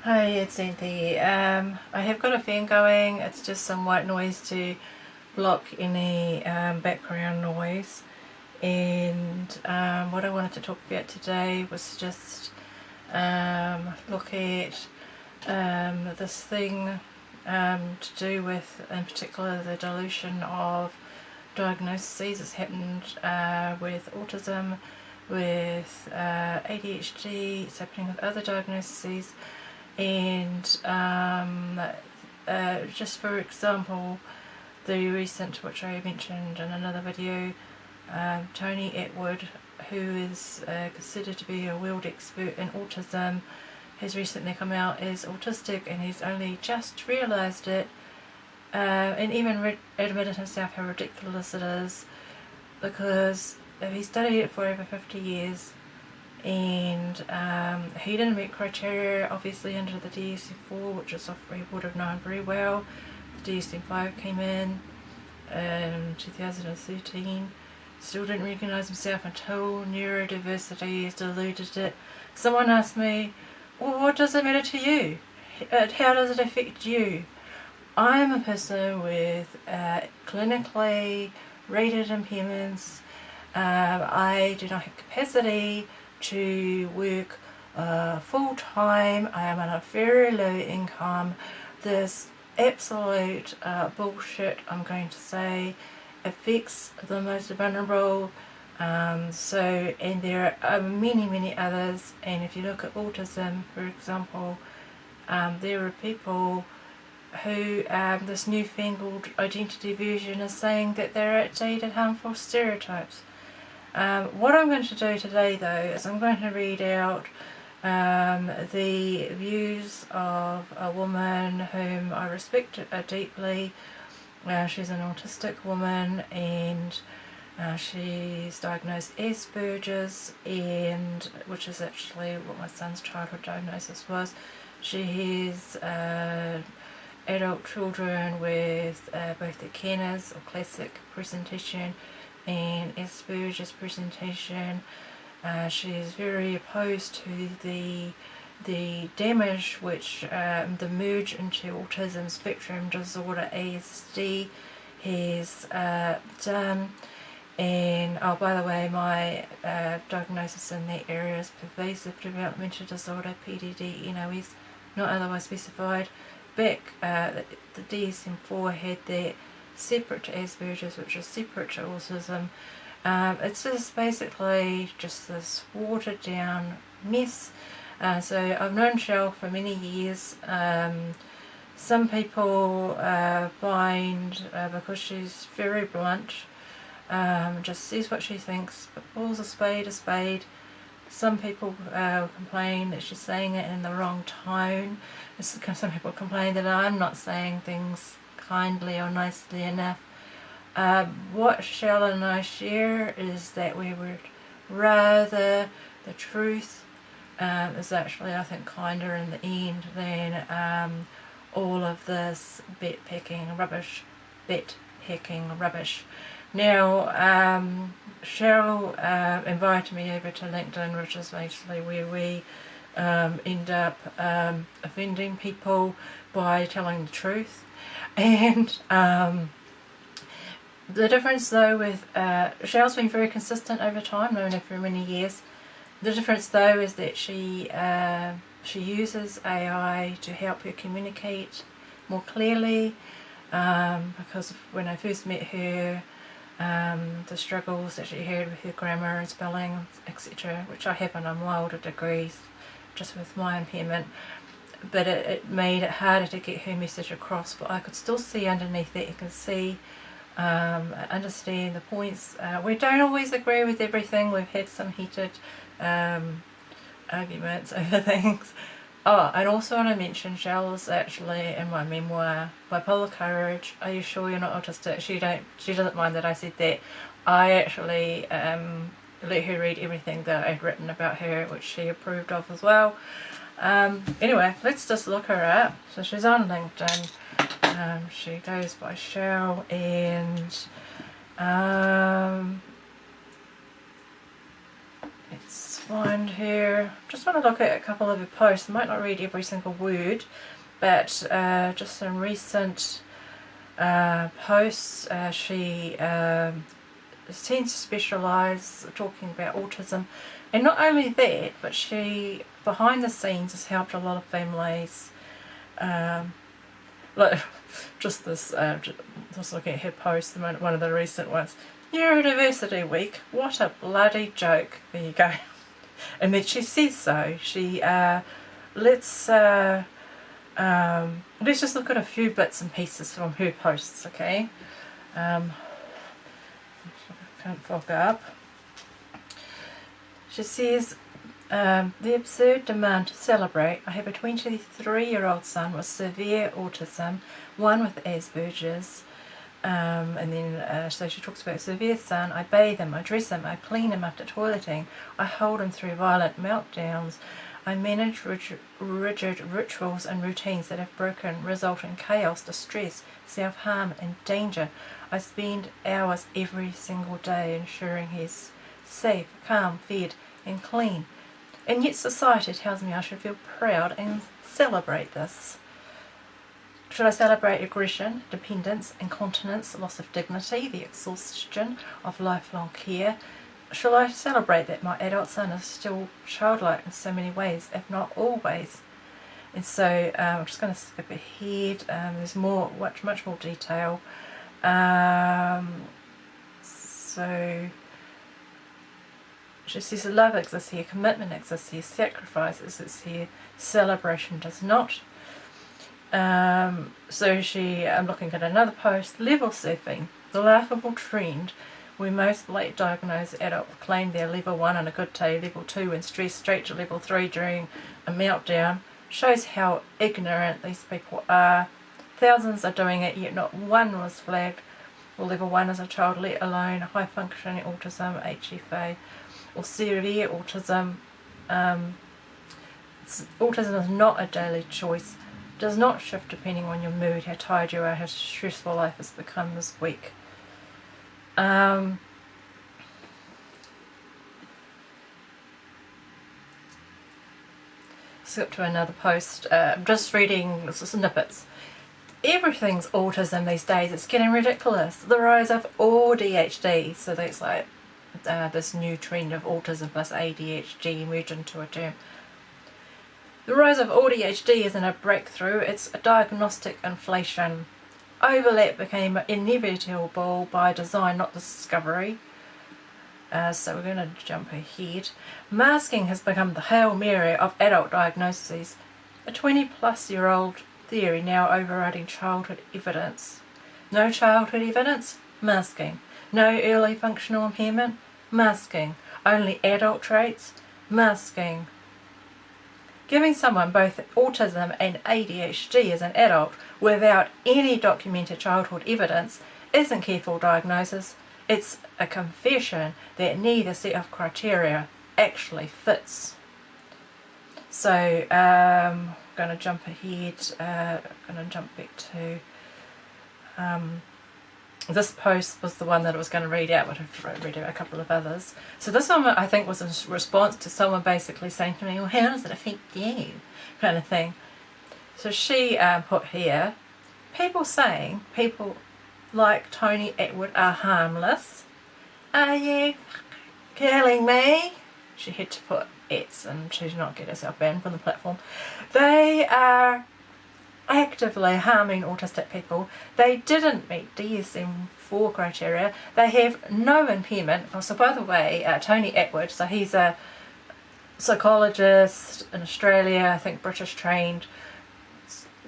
Hi, it's Xanthe. I have got a fan going. It's just some white noise to block any background noise. And what I wanted to talk about today was just look at this thing to do with, in particular, the dilution of diagnoses that's happened with autism, with ADHD. It's happening with other diagnoses. And just for example, the recent, which I mentioned in another video, Tony Attwood, who is considered to be a world expert in autism, has recently come out as autistic, and he's only just realised it, and even admitted himself how ridiculous it is, because he studied it for over 50 years. And he didn't meet criteria, obviously, under the DSM-IV, which is software he would have known very well. The DSM-V came in 2013. Still didn't recognise himself until neurodiversity has diluted it. Someone asked me, well, what does it matter to you? How does it affect you? I'm a person with clinically rated impairments. I do not have capacity to work full time. I am on a very low income. This absolute bullshit, I'm going to say, affects the most vulnerable. And there are many others. And if you look at autism, for example, there are people who this newfangled identity version is saying that they're outdated, harmful stereotypes. What I'm going to do today, though, is I'm going to read out the views of a woman whom I respect deeply. She's an autistic woman, and she's diagnosed Asperger's, and which is actually what my son's childhood diagnosis was. She has adult children with both the Canner's or classic presentation and Asperger's presentation. She is very opposed to the damage which the merge into autism spectrum disorder ASD has done. And oh, by the way, my diagnosis in that area is pervasive developmental disorder, PDD-NOS, not otherwise specified. Back the DSM-IV had that separate to Asperger's, which is separate to autism. It's just basically just this watered down mess. So I've known Shell for many years. Some people find, because she's very blunt, just says what she thinks, but calls a spade. Some people complain that she's saying it in the wrong tone. Some people complain that I'm not saying things kindly or nicely enough. What Shell and I share is that we would rather the truth is actually, I think, kinder in the end than all of this bet-hacking rubbish. Now, Shell invited me over to LinkedIn, which is basically where we end up offending people by telling the truth. And the difference, though, with Shell's been very consistent over time, known her for many years. The difference, though, is that she uses AI to help her communicate more clearly, because when I first met her, the struggles that she had with her grammar and spelling, etc., which I have on milder degrees, just with my impairment, but it made it harder to get her message across. But I could still see underneath that, you can see, understand the points. We don't always agree with everything. We've had some heated arguments over things. Oh, and also want to mention, Shell is actually in my memoir, Bipolar Courage. Are you sure you're not autistic? She doesn't mind that I said that. I actually let her read everything that I'd written about her, which she approved of as well. Anyway, let's just look her up. So she's on LinkedIn. She goes by Shell, and let's find here. Just want to look at a couple of her posts. I might not read every single word, but just some recent posts. She seems to specialise talking about autism, and not only that, but she behind the scenes has helped a lot of families. Like just this, just looking at her post, one of the recent ones. Neurodiversity Week, what a bloody joke. There you go. And then she says so. She let's just look at a few bits and pieces from her posts, okay? Can't fog up. She says, the absurd demand to celebrate. I have a 23-year-old son with severe autism, one with Asperger's, and then so she talks about severe son. I bathe him, I dress him, I clean him after toileting, I hold him through violent meltdowns, I manage rigid rituals and routines that have broken, result in chaos, distress, self-harm and danger. I spend hours every single day ensuring he's safe, calm, fed and clean. And yet society tells me I should feel proud and celebrate this. Should I celebrate aggression, dependence, incontinence, loss of dignity, the exhaustion of lifelong care? Shall I celebrate that my adult son is still childlike in so many ways, if not always? And so I'm just going to skip ahead. There's much more detail. So she says love exists here, commitment exists here, sacrifice exists here, celebration does not. So I'm looking at another post, level surfing, the laughable trend where most late diagnosed adults claim they're level 1 on a good day, level 2 and stress straight to level 3 during a meltdown, shows how ignorant these people are. Thousands are doing it, yet not one was flagged for level 1 as a child, let alone high functioning autism, HFA, or severe autism. Autism is not a daily choice, does not shift depending on your mood, how tired you are, how stressful life has become this week. Skip to another post. I'm just reading snippets. Everything's autism these days. It's getting ridiculous. The rise of ADHD. So that's like this new trend of autism plus ADHD merged into a term. The rise of ADHD isn't a breakthrough. It's a diagnostic inflation. Overlap became inevitable by design, not discovery. So we're going to jump ahead. Masking has become the Hail Mary of adult diagnoses. A 20-plus-year-old theory now overriding childhood evidence. No childhood evidence? Masking. No early functional impairment? Masking. Only adult traits? Masking. Giving someone both autism and ADHD as an adult without any documented childhood evidence isn't careful diagnosis. It's a confession that neither set of criteria actually fits. So I'm going to jump ahead, going to jump back to this post was the one that I was going to read out, but I've read out a couple of others. So this one I think was in response to someone basically saying to me, well, how does it affect you? Kind of thing. So she put here, people saying people like Tony Attwood are harmless. Are you killing me? She had to put "ets" and she did not get herself banned from the platform. They are actively harming autistic people. They didn't meet DSM-IV criteria. They have no impairment. Oh, so by the way, Tony Attwood, so he's a psychologist in Australia, I think British trained,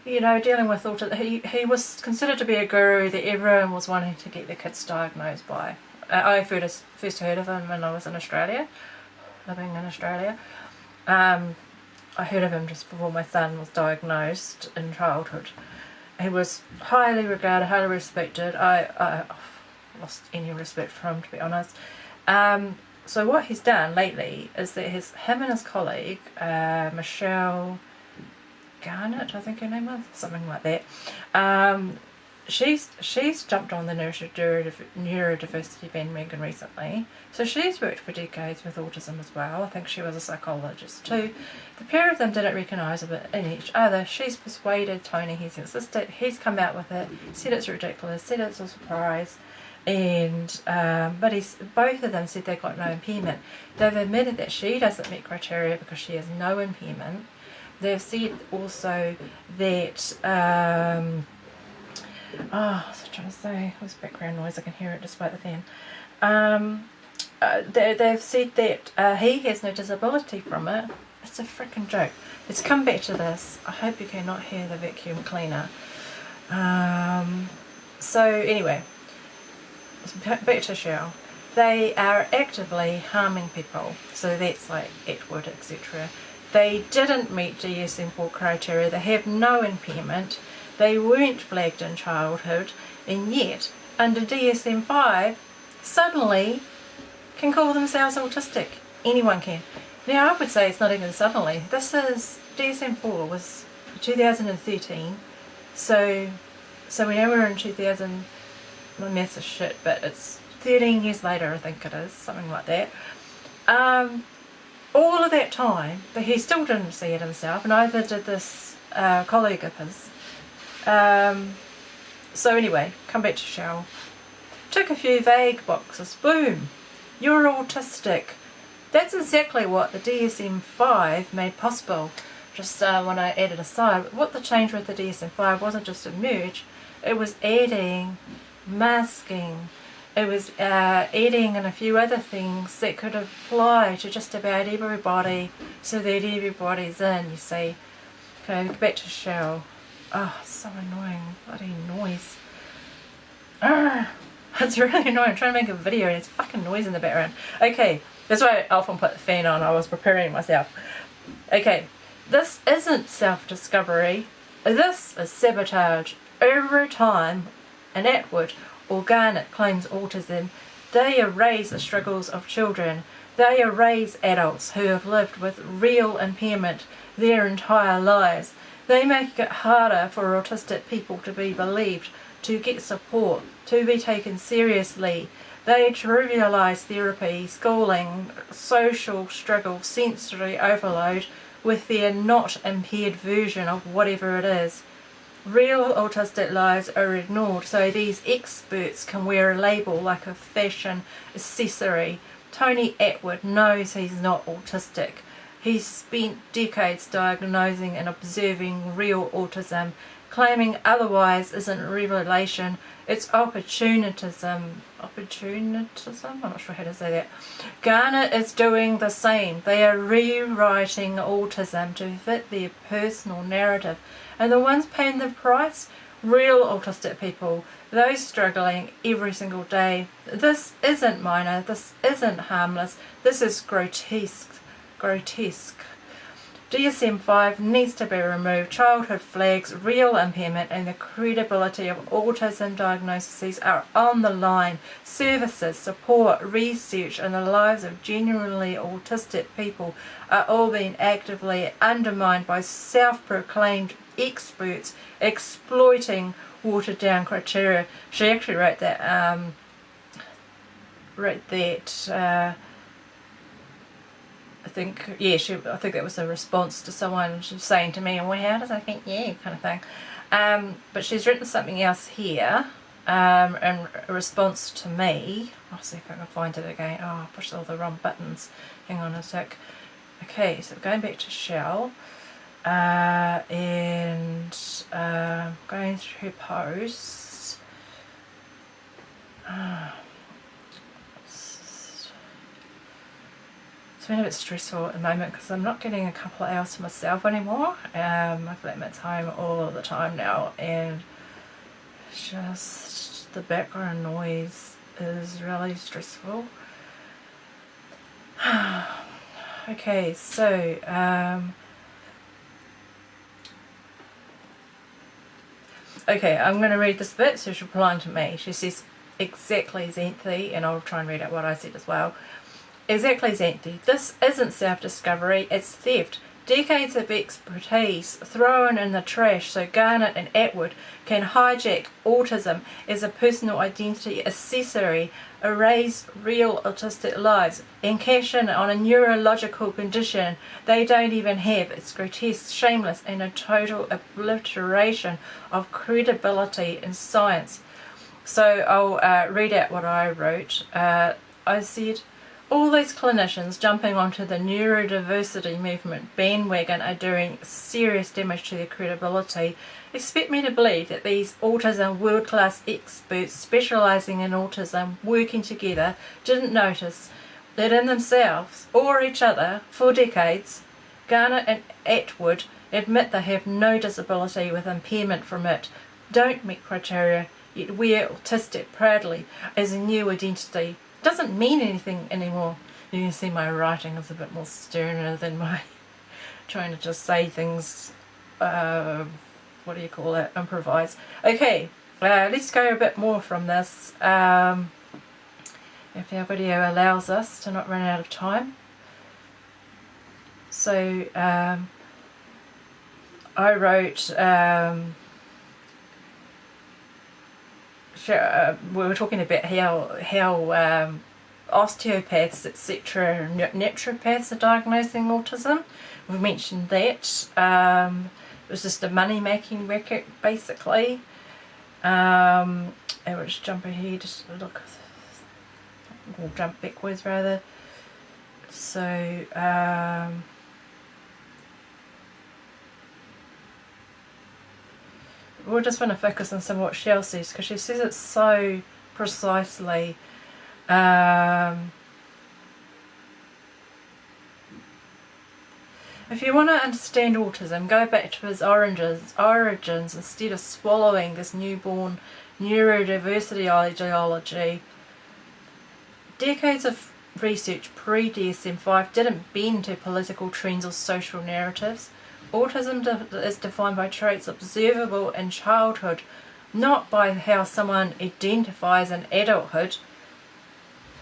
you know, dealing with autism. He was considered to be a guru that everyone was wanting to get their kids diagnosed by. I first heard of him when I was in Australia, living in Australia. I heard of him just before my son was diagnosed in childhood. He was highly regarded, highly respected. I lost any respect for him, to be honest. So what he's done lately is that him and his colleague, Michelle Garnett, I think her name was, something like that, she's jumped on the neurodiversity bandwagon recently. So she's worked for decades with autism as well. I think she was a psychologist too. The pair of them didn't recognise it in each other. She's persuaded Tony, he's insisted, he's come out with it, said it's ridiculous, said it's a surprise, and but both of them said they've got no impairment. They've admitted that she doesn't meet criteria because she has no impairment. They've said also that what was I trying to say? It was background noise, I can hear it despite the fan. They've said that he has no disability from it. It's a freaking joke. Let's come back to this. I hope you cannot hear the vacuum cleaner. So anyway, back to Cheryl. They are actively harming people. So that's like Attwood, etc. They didn't meet DSM-IV criteria. They have no impairment. They weren't flagged in childhood, and yet under DSM-IV suddenly can call themselves autistic. Anyone can. Now I would say it's not even suddenly. This is DSM-IV was 2013, so we know we're in 2000. My maths is shit, but it's 13 years later, I think it is, something like that. All of that time, but he still didn't see it himself, and neither did this colleague of his. So anyway, come back to Cheryl. Tick a few vague boxes. Boom! You're autistic. That's exactly what the DSM-IV made possible. Just when I added aside, what the change with the DSM-IV wasn't just a merge, it was adding, masking, it was adding and a few other things that could apply to just about everybody, so that everybody's in, you see. Okay, back to Cheryl. Oh, it's so annoying. Bloody noise. It's really annoying. I'm trying to make a video and it's fucking noise in the background. Okay, that's why I often put the fan on. I was preparing myself. Okay, this isn't self-discovery. This is sabotage. Every time an Attwood or Garnett claims autism, they erase the struggles of children. They erase adults who have lived with real impairment their entire lives. They make it harder for autistic people to be believed, to get support, to be taken seriously. They trivialise therapy, schooling, social struggle, sensory overload with their not impaired version of whatever it is. Real autistic lives are ignored, so these experts can wear a label like a fashion accessory. Tony Attwood knows he's not autistic. He's spent decades diagnosing and observing real autism. Claiming otherwise isn't revelation, it's opportunism. Opportunism? I'm not sure how to say that. Garnett is doing the same. They are rewriting autism to fit their personal narrative. And the ones paying the price? Real autistic people. Those struggling every single day. This isn't minor. This isn't harmless. This is grotesque. DSM-IV needs to be removed. Childhood flags, real impairment, and the credibility of autism diagnoses are on the line. Services, support, research, and the lives of genuinely autistic people are all being actively undermined by self-proclaimed experts exploiting watered-down criteria. She actually wrote that. I think that was a response to someone saying to me, well, how does that affect you, kind of thing. But she's written something else here in response to me. I'll see if I can find it again. Oh, I pushed all the wrong buttons. Hang on a sec. Okay, so going back to Shell and going through her posts. It's been a bit stressful at the moment because I'm not getting a couple of hours to myself anymore. My flatmate's home all the time now, and just the background noise is really stressful. Okay, so okay, I'm going to read this bit. So she's replying to me. She says, exactly, Xanthe, and I'll try and read out what I said as well. Exactly, Xanthe. This isn't self-discovery, it's theft. Decades of expertise thrown in the trash so Garnett and Attwood can hijack autism as a personal identity accessory, erase real autistic lives, and cash in on a neurological condition they don't even have. It's grotesque, shameless, and a total obliteration of credibility in science. So I'll read out what I wrote. I said, all these clinicians jumping onto the neurodiversity movement bandwagon are doing serious damage to their credibility. Expect me to believe that these autism world-class experts specialising in autism working together didn't notice that in themselves or each other for decades, Garnett and Attwood admit they have no disability with impairment from it, don't meet criteria, yet wear autistic proudly as a new identity. Doesn't mean anything anymore. You can see my writing is a bit more sterner than my trying to just say things, what do you call it, improvise. Okay, let's go a bit more from this, if our video allows us to not run out of time. So I wrote, we were talking about how osteopaths, etc., naturopaths are diagnosing autism. We've mentioned that. It was just a money-making racket, basically. And we'll just jump ahead, look, or jump backwards rather. So, we'll just want to focus on some of what Shell says, because she says it so precisely. If you want to understand autism, go back to its origins instead of swallowing this newborn neurodiversity ideology. Decades of research pre-DSM-IV didn't bend to political trends or social narratives. Autism is defined by traits observable in childhood, not by how someone identifies in adulthood.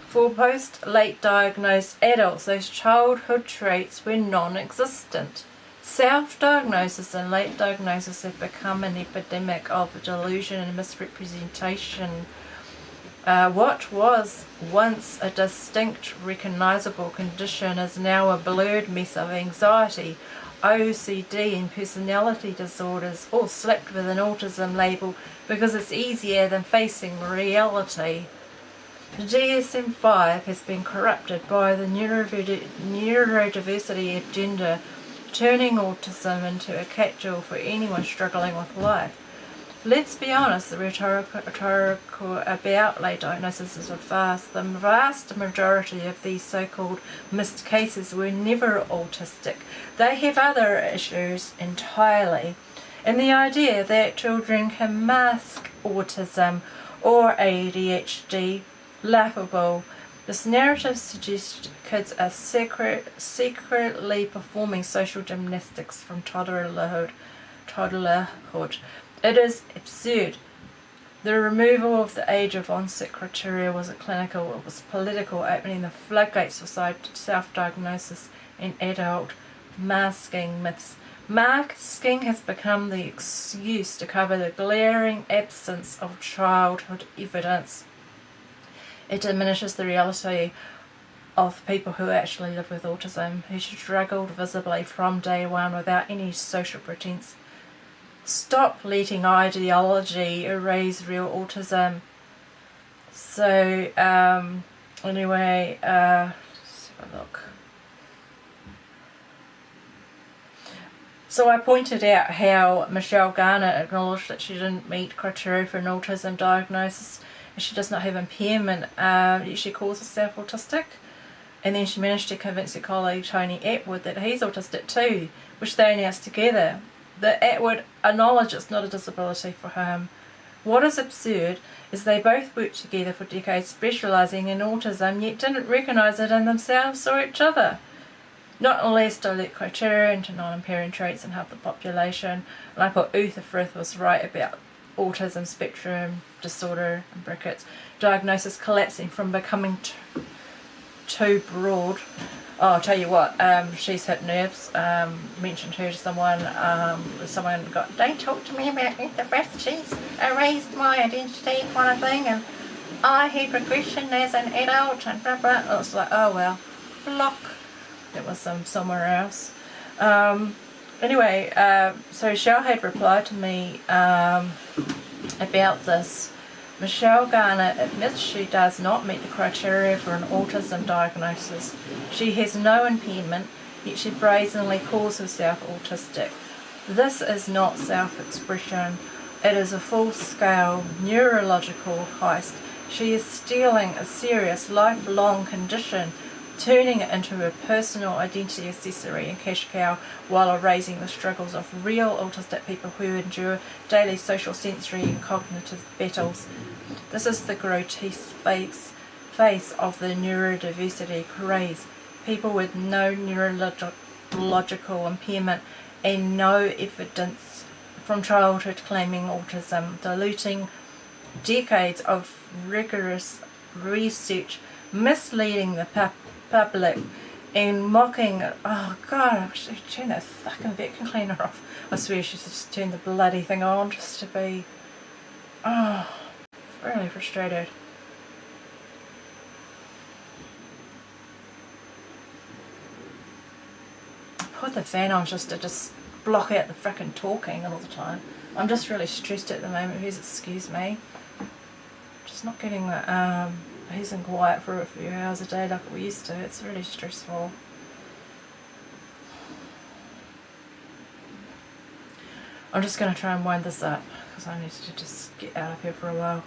For post-late diagnosed adults, those childhood traits were non-existent. Self-diagnosis and late diagnosis have become an epidemic of delusion and misrepresentation. What was once a distinct, recognisable condition is now a blurred mess of anxiety, OCD and personality disorders, all slapped with an autism label because it's easier than facing reality. The DSM-IV has been corrupted by the neurodiversity agenda, turning autism into a catch-all for anyone struggling with life. Let's be honest, the rhetorical about late diagnosis is vast. The vast majority of these so-called missed cases were never autistic. They have other issues entirely. And the idea that children can mask autism or ADHD, laughable. This narrative suggests kids are secretly performing social gymnastics from toddlerhood. It is absurd. The removal of the age of onset criteria wasn't clinical, it was political, opening the floodgates for self-diagnosis and adult masking myths. Masking has become the excuse to cover the glaring absence of childhood evidence. It diminishes the reality of people who actually live with autism, who struggled visibly from day one without any social pretense. Stop letting ideology erase real autism. So, anyway, let's have a look. So I pointed out how Michelle Garnett acknowledged that she didn't meet criteria for an autism diagnosis. She does not have impairment, she calls herself autistic, and then she managed to convince her colleague Tony Attwood that he's autistic too, which they announced together. The Attwood acknowledged it's not a disability for him. What is absurd is they both worked together for decades specialising in autism, yet didn't recognise it in themselves or each other. Not unless dilute criteria into non-impairing traits in half the population. And I put Uther Frith was right about autism spectrum disorder in brackets, diagnosis collapsing from becoming too broad. Oh, I'll tell you what, she's hit nerves. Mentioned her to someone. Someone got, don't talk to me about neurodiversities, erased my identity kind of thing, and I had regression as an adult, and blah blah. It was like, oh well, block. It was somewhere else. Anyway, so Michelle had replied to me about this. Michelle Garnett admits she does not meet the criteria for an autism diagnosis. She has no impairment, yet she brazenly calls herself autistic. This is not self-expression. It is a full-scale neurological heist. She is stealing a serious lifelong condition, turning it into a personal identity accessory and cash cow, while erasing the struggles of real autistic people who endure daily social, sensory and cognitive battles. This is the grotesque face of the neurodiversity craze. People with no neurological impairment and no evidence from childhood claiming autism, diluting decades of rigorous research, misleading the public and mocking. Oh god, I should turn that fucking vacuum cleaner off. I swear she should just turn the bloody thing on just to be really frustrated. I put the fan on just to block out the frickin' talking all the time. I'm just really stressed at the moment. Please excuse me. Just not getting the peace and quiet for a few hours a day like we used to. It's really stressful. I'm just going to try and wind this up because I need to just get out of here for a while.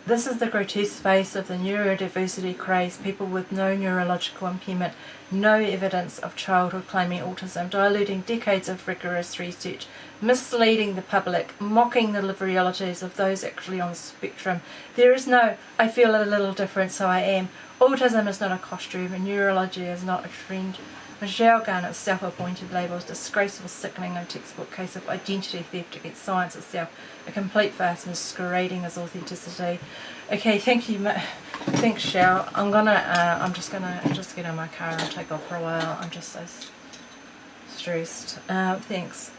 This is the grotesque face of the neurodiversity craze. People with no neurological impairment, no evidence of childhood claiming autism, diluting decades of rigorous research, misleading the public, mocking the lived realities of those actually on the spectrum. There is no, I feel a little different, so I am. Autism is not a costume, and neurology is not a trend. Michelle Garnett's self-appointed label is disgraceful, sickening, and textbook case of identity theft against science itself, a complete farce masquerading as authenticity. Okay, thank you, thanks, Shell. I'm just gonna get in my car and take off for a while. I'm just so stressed. Thanks.